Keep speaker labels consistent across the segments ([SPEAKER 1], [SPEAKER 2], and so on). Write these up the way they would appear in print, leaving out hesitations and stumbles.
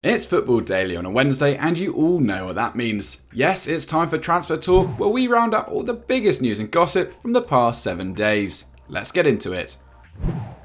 [SPEAKER 1] It's Football Daily on a Wednesday, and you all know what that means. Yes, it's time for Transfer Talk, where we round up all the biggest news and gossip from the past 7 days. Let's get into it.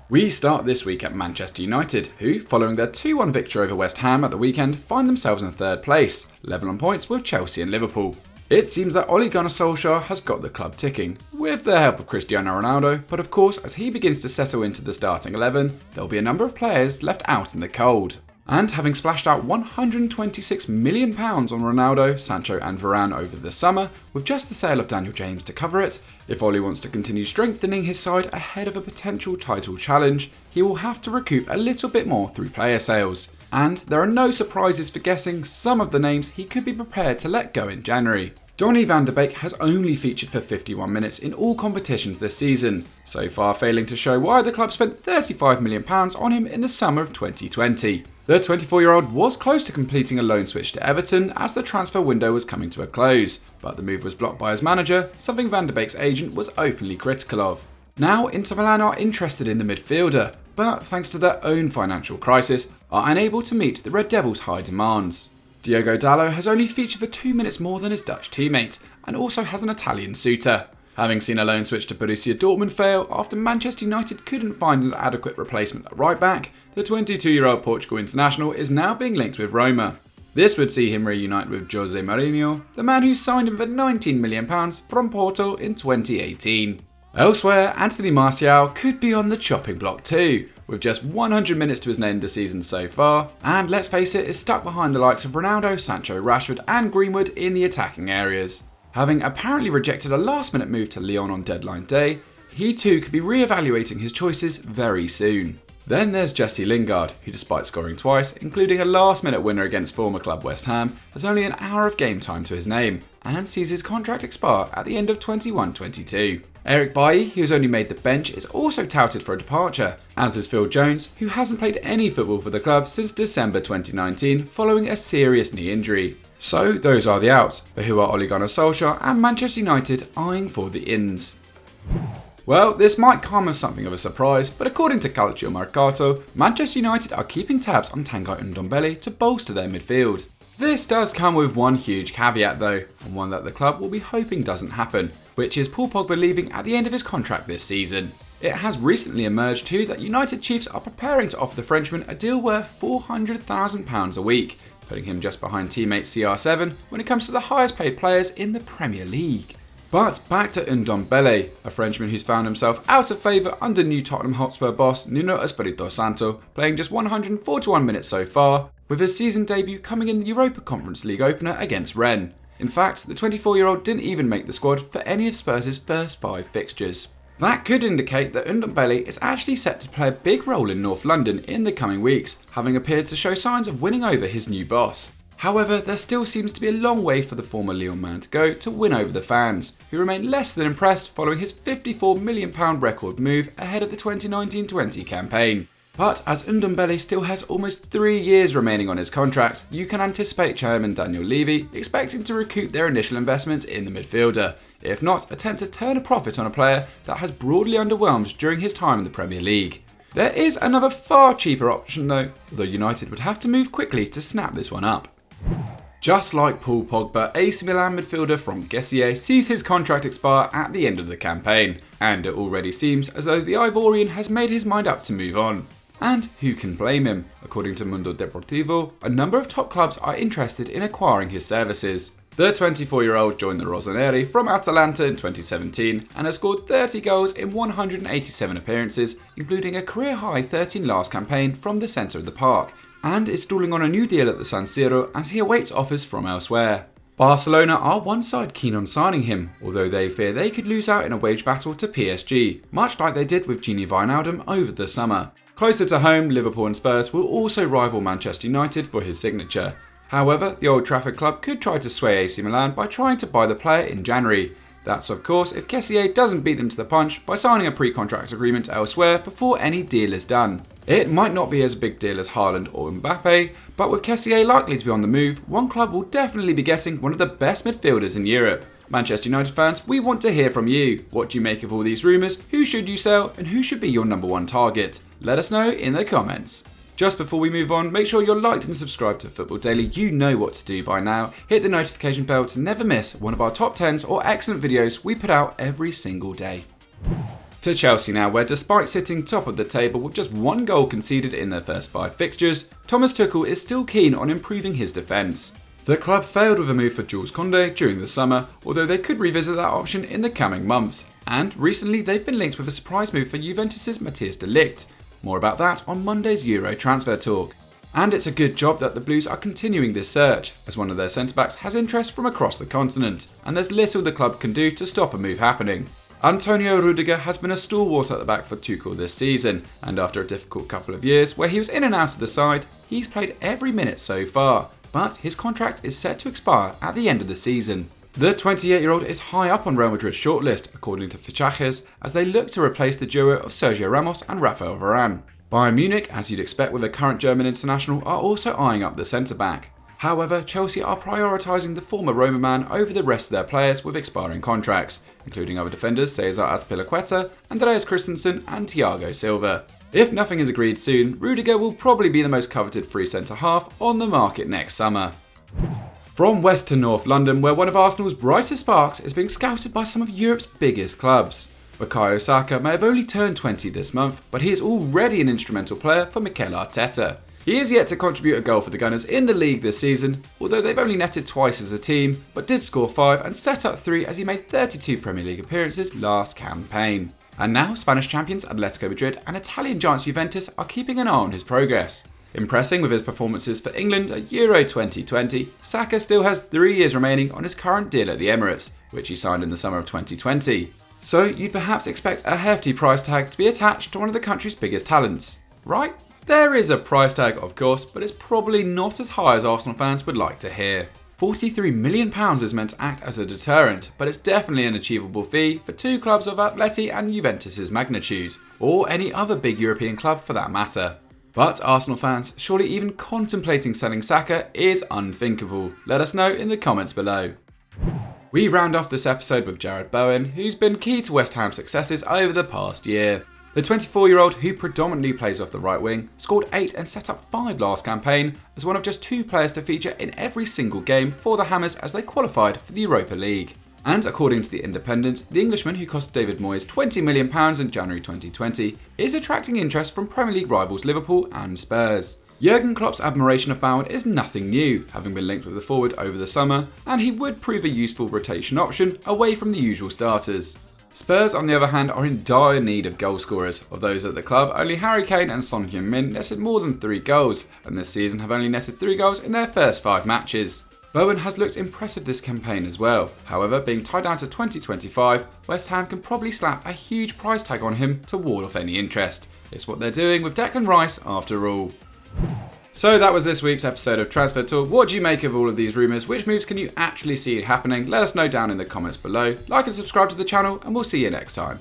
[SPEAKER 1] We start this week at Manchester United, who, following their 2-1 victory over West Ham at the weekend, find themselves in third place, level on points with Chelsea and Liverpool. It seems that Ole Gunnar Solskjaer has got the club ticking, with the help of Cristiano Ronaldo, but of course, as he begins to settle into the starting 11, there'll be a number of players left out in the cold. And having splashed out £126 million on Ronaldo, Sancho and Varane over the summer, with just the sale of Daniel James to cover it, if Ole wants to continue strengthening his side ahead of a potential title challenge, he will have to recoup a little bit more through player sales. And there are no surprises for guessing some of the names he could be prepared to let go in January. Donny van de Beek has only featured for 51 minutes in all competitions this season, so far failing to show why the club spent £35 million on him in the summer of 2020. The 24-year-old was close to completing a loan switch to Everton as the transfer window was coming to a close, but the move was blocked by his manager, something Van de Beek's agent was openly critical of. Now Inter Milan are interested in the midfielder, but thanks to their own financial crisis, are unable to meet the Red Devils' high demands. Diogo Dalot has only featured for 2 minutes more than his Dutch teammate, and also has an Italian suitor. Having seen a loan switch to Borussia Dortmund fail after Manchester United couldn't find an adequate replacement at right back, the 22-year-old Portugal international is now being linked with Roma. This would see him reunite with Jose Mourinho, the man who signed him for £19 million from Porto in 2018. Elsewhere, Anthony Martial could be on the chopping block too, with just 100 minutes to his name this season so far, and let's face it, is stuck behind the likes of Ronaldo, Sancho, Rashford and Greenwood in the attacking areas. Having apparently rejected a last-minute move to Lyon on deadline day, he too could be re-evaluating his choices very soon. Then there's Jesse Lingard, who despite scoring twice, including a last-minute winner against former club West Ham, has only an hour of game time to his name, and sees his contract expire at the end of 21-22. Eric Bailly, who has only made the bench, is also touted for a departure, as is Phil Jones, who hasn't played any football for the club since December 2019 following a serious knee injury. So those are the outs, but who are Ole Gunnar Solskjaer and Manchester United eyeing for the ins? Well, this might come as something of a surprise, but according to Calcio Mercato, Manchester United are keeping tabs on Tanguy Ndombele to bolster their midfield. This does come with one huge caveat though, and one that the club will be hoping doesn't happen, which is Paul Pogba leaving at the end of his contract this season. It has recently emerged too that United Chiefs are preparing to offer the Frenchman a deal worth £400,000 a week, putting him just behind teammate CR7 when it comes to the highest paid players in the Premier League. But back to Ndombele, a Frenchman who's found himself out of favour under new Tottenham Hotspur boss Nuno Espirito Santo, playing just 141 minutes so far, with his season debut coming in the Europa Conference League opener against Rennes. In fact, the 24-year-old didn't even make the squad for any of Spurs' first 5 fixtures. That could indicate that Ndombele is actually set to play a big role in North London in the coming weeks, having appeared to show signs of winning over his new boss. However, there still seems to be a long way for the former Lyon man to go to win over the fans, who remain less than impressed following his £54 million record move ahead of the 2019-20 campaign. But as Ndombele still has almost 3 years remaining on his contract, you can anticipate chairman Daniel Levy expecting to recoup their initial investment in the midfielder, if not attempt to turn a profit on a player that has broadly underwhelmed during his time in the Premier League. There is another far cheaper option though, although United would have to move quickly to snap this one up. Just like Paul Pogba, AC Milan midfielder Franck Kessie sees his contract expire at the end of the campaign, and it already seems as though the Ivorian has made his mind up to move on. And who can blame him? According to Mundo Deportivo, a number of top clubs are interested in acquiring his services. The 24-year-old joined the Rossoneri from Atalanta in 2017 and has scored 30 goals in 187 appearances, including a career-high 13 last campaign from the centre of the park, and is stalling on a new deal at the San Siro as he awaits offers from elsewhere. Barcelona are one side keen on signing him, although they fear they could lose out in a wage battle to PSG, much like they did with Gini Wijnaldum over the summer. Closer to home, Liverpool and Spurs will also rival Manchester United for his signature. However, the Old Trafford club could try to sway AC Milan by trying to buy the player in January. That's of course if Kessie doesn't beat them to the punch by signing a pre-contract agreement elsewhere before any deal is done. It might not be as big deal as Haaland or Mbappe, but with Kessie likely to be on the move, one club will definitely be getting one of the best midfielders in Europe. Manchester United fans, we want to hear from you. What do you make of all these rumours? Who should you sell and who should be your number one target? Let us know in the comments. Just before we move on, make sure you're liked and subscribed to Football Daily. You know what to do by now. Hit the notification bell to never miss one of our top 10s or excellent videos we put out every single day. To Chelsea now, where despite sitting top of the table with just one goal conceded in their first 5 fixtures, Thomas Tuchel is still keen on improving his defence. The club failed with a move for Jules Koundé during the summer, although they could revisit that option in the coming months. And recently they've been linked with a surprise move for Juventus' Matthijs de Ligt. More about that on Monday's Euro transfer talk. And it's a good job that the Blues are continuing this search, as one of their centre-backs has interest from across the continent, and there's little the club can do to stop a move happening. Antonio Rudiger has been a stalwart at the back for Tuchel this season, and after a difficult couple of years where he was in and out of the side, he's played every minute so far, but his contract is set to expire at the end of the season. The 28-year-old is high up on Real Madrid's shortlist, according to Fichajes, as they look to replace the duo of Sergio Ramos and Rafael Varane. Bayern Munich, as you'd expect with a current German international, are also eyeing up the centre-back. However, Chelsea are prioritising the former Roma man over the rest of their players with expiring contracts, including other defenders Cesar Azpilicueta, Andreas Christensen and Thiago Silva. If nothing is agreed soon, Rudiger will probably be the most coveted free centre-half on the market next summer. From west to north London, where one of Arsenal's brightest sparks is being scouted by some of Europe's biggest clubs. Bukayo Saka may have only turned 20 this month, but he is already an instrumental player for Mikel Arteta. He is yet to contribute a goal for the Gunners in the league this season, although they've only netted twice as a team, but did score 5 and set up 3 as he made 32 Premier League appearances last campaign. And now Spanish champions Atletico Madrid and Italian giants Juventus are keeping an eye on his progress. Impressing with his performances for England at Euro 2020, Saka still has 3 years remaining on his current deal at the Emirates, which he signed in the summer of 2020. So you'd perhaps expect a hefty price tag to be attached to one of the country's biggest talents, right? There is a price tag, of course, but it's probably not as high as Arsenal fans would like to hear. £43 million is meant to act as a deterrent, but it's definitely an achievable fee for 2 clubs of Atleti and Juventus' magnitude, or any other big European club for that matter. But Arsenal fans, surely even contemplating selling Saka is unthinkable. Let us know in the comments below. We round off this episode with Jarrod Bowen, who's been key to West Ham's successes over the past year. The 24-year-old, who predominantly plays off the right wing, scored 8 and set up 5 last campaign as one of just 2 players to feature in every single game for the Hammers as they qualified for the Europa League. And according to The Independent, the Englishman, who cost David Moyes £20 million in January 2020, is attracting interest from Premier League rivals Liverpool and Spurs. Jurgen Klopp's admiration of Bowen is nothing new, having been linked with the forward over the summer, and he would prove a useful rotation option away from the usual starters. Spurs, on the other hand, are in dire need of goal scorers. Of those at the club, only Harry Kane and Son Heung-min netted more than 3 goals, and this season have only netted 3 goals in their first 5 matches. Bowen has looked impressive this campaign as well, however being tied down to 2025, West Ham can probably slap a huge price tag on him to ward off any interest. It's what they're doing with Declan Rice after all. So that was this week's episode of Transfer Talk. What do you make of all of these rumours? Which moves can you actually see happening? Let us know down in the comments below. Like and subscribe to the channel, and we'll see you next time.